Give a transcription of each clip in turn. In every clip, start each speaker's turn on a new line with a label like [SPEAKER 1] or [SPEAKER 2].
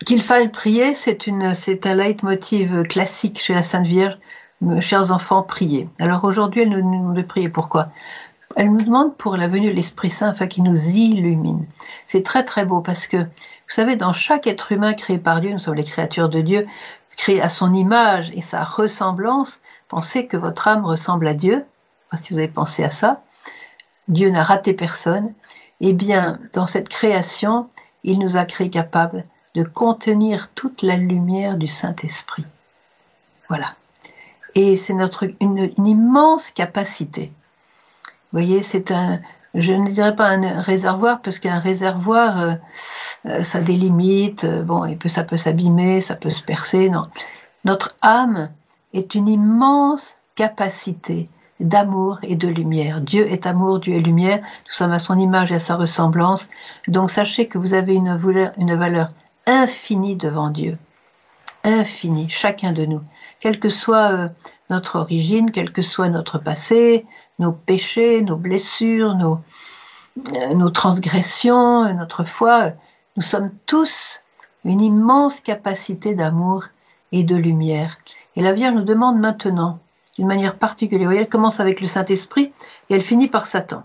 [SPEAKER 1] Qu'il faille prier, c'est un leitmotiv classique chez la Sainte Vierge. Chers enfants, priez. Alors aujourd'hui, elle nous demande de prier. Pourquoi? Elle nous demande pour la venue de l'Esprit Saint afin qu'il nous illumine. C'est très très beau parce que, vous savez, dans chaque être humain créé par Dieu, nous sommes les créatures de Dieu, créées à son image et sa ressemblance. Pensez que votre âme ressemble à Dieu. Je ne sais pas si vous avez pensé à ça. Dieu n'a raté personne. Eh bien, dans cette création, il nous a créés capables de contenir toute la lumière du Saint-Esprit. Voilà. Et c'est une immense capacité. Vous voyez, c'est je ne dirais pas un réservoir, parce qu'un réservoir, ça délimite, bon, ça peut s'abîmer, ça peut se percer, non. Notre âme est une immense capacité d'amour et de lumière. Dieu est amour, Dieu est lumière, nous sommes à son image et à sa ressemblance, donc sachez que vous avez une valeur infinie devant Dieu. Infinie, chacun de nous. Quelle que soit notre origine, quel que soit notre passé, nos péchés, nos blessures, nos transgressions, notre foi, nous sommes tous une immense capacité d'amour et de lumière. Et la Vierge nous demande maintenant, d'une manière particulière, vous voyez, elle commence avec le Saint-Esprit et elle finit par Satan.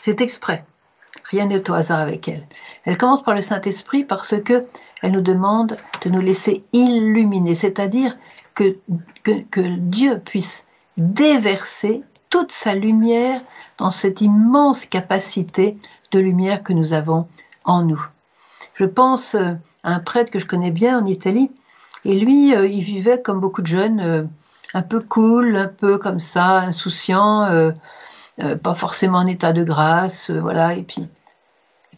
[SPEAKER 1] C'est exprès. Rien n'est au hasard avec elle. Elle commence par le Saint-Esprit parce que elle nous demande de nous laisser illuminer, c'est-à-dire que Dieu puisse déverser toute sa lumière dans cette immense capacité de lumière que nous avons en nous. Je pense à un prêtre que je connais bien en Italie, et lui, il vivait comme beaucoup de jeunes, un peu cool, un peu comme ça, insouciant, pas forcément en état de grâce, voilà. Et puis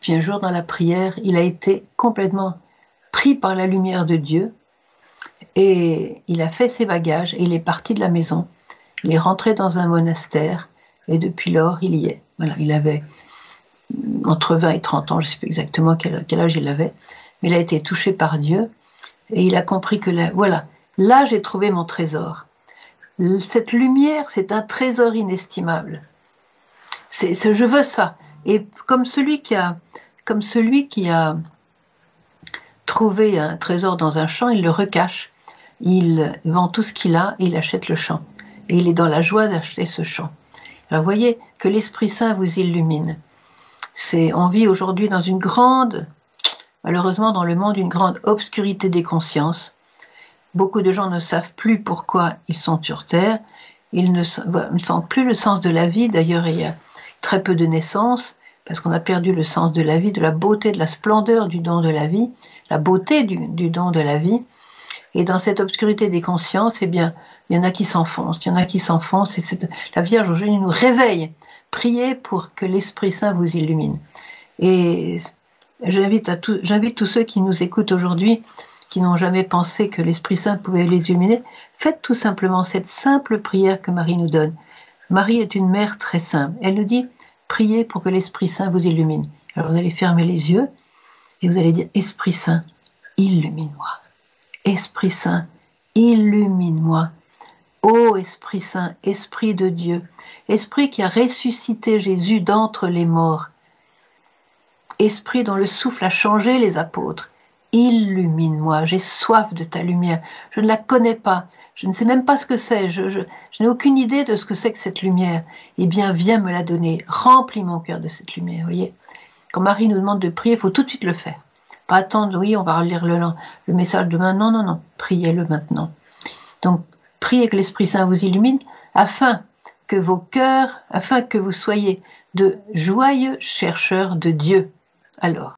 [SPEAKER 1] un jour dans la prière, il a été complètement pris par la lumière de Dieu, et il a fait ses bagages, et il est parti de la maison. Il est rentré dans un monastère, et depuis lors, il y est. Voilà, il avait entre 20 et 30 ans, je ne sais plus exactement quel âge il avait, mais il a été touché par Dieu, et il a compris que voilà, là j'ai trouvé mon trésor. Cette lumière, c'est un trésor inestimable. Je veux ça. Et comme celui qui a trouvé un trésor dans un champ, il le recache. Il vend tout ce qu'il a et il achète le champ. Et il est dans la joie d'acheter ce champ. Alors vous voyez que l'Esprit Saint vous illumine. On vit aujourd'hui dans malheureusement dans le monde, une grande obscurité des consciences. Beaucoup de gens ne savent plus pourquoi ils sont sur Terre. Ils ne sentent plus le sens de la vie. D'ailleurs, il y a très peu de naissances, parce qu'on a perdu le sens de la vie, de la beauté, de la splendeur du don de la vie, la beauté du don de la vie. Et dans cette obscurité des consciences, eh bien, il y en a qui s'enfoncent, et la Vierge aujourd'hui nous réveille. Priez pour que l'Esprit Saint vous illumine. Et j'invite tous ceux qui nous écoutent aujourd'hui, qui n'ont jamais pensé que l'Esprit Saint pouvait les illuminer, faites tout simplement cette simple prière que Marie nous donne. Marie est une mère très simple. Elle nous dit, priez pour que l'Esprit Saint vous illumine. Alors vous allez fermer les yeux et vous allez dire, Esprit Saint, illumine-moi. Esprit Saint, illumine-moi. Ô Esprit Saint, Esprit de Dieu, Esprit qui a ressuscité Jésus d'entre les morts, Esprit dont le souffle a changé les apôtres, illumine-moi, j'ai soif de ta lumière, je ne la connais pas, je ne sais même pas ce que c'est, je n'ai aucune idée de ce que c'est que cette lumière. Eh bien, viens me la donner, remplis mon cœur de cette lumière, voyez. Quand Marie nous demande de prier, il faut tout de suite le faire. Pas attendre, oui, on va relire le message demain, non, priez-le maintenant. Donc, priez que l'Esprit Saint vous illumine, afin que vous soyez de joyeux chercheurs de Dieu. Alors,